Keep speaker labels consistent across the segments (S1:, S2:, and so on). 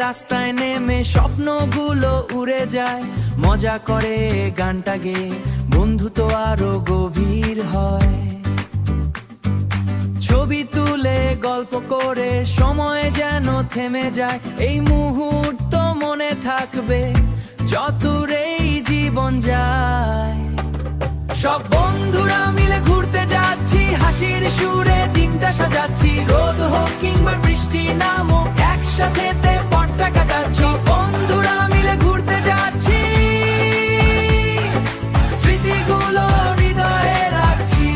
S1: রাস্তায় নেমে স্বপ্নগুলো উড়ে যায়, মজা করে গানটা গেয়ে বন্ধুত্ব আরো গভীর হয়। ছবি তুলে গল্প করে সময় যেন থেমে যায়, এই মুহূর্ত মনে থাকবে যতরেই জীবন যায়। সব বন্ধুরা মিলে ঘুরতে যাচ্ছি, হাসির সুরে দিনটা সাজাচ্ছি, রোদ হোক কিংবা বৃষ্টি নামুক একসাথে পথটা কাটাচ্ছি। বন্ধুরা মিলে ঘুরতে যাচ্ছি, স্মৃতিগুলো হৃদয়ে রাখছি।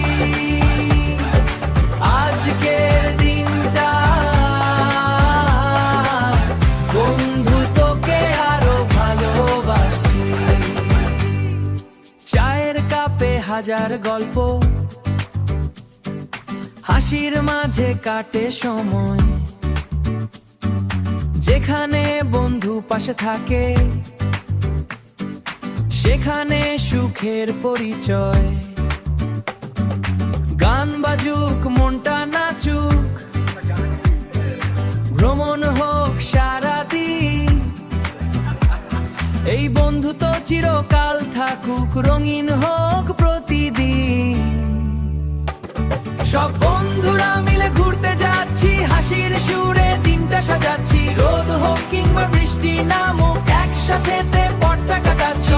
S1: আজকের দিনটা বন্ধু তোকে আরো ভালোবাসি। চায়ের কাপে হাজার গল্প, হাসির মাঝে কাটে সময়, যেখানে বন্ধু পাশে থাকে সেখানে সুখের পরিচয়। গান বাজুক মনটা নাচুক, ভ্রমণ হোক সারাদিন, এই বন্ধু তো চিরকাল থাকুক, রঙিন হোক প্রতিদিন। সব বন্ধুরা মিলে ঘুরতে যাচ্ছি, হাসির সুরে দিনটা সাজাচ্ছি, রোদ হোক কিংবা বৃষ্টি নামুক একসাথে পথটা কাটাচ্ছি।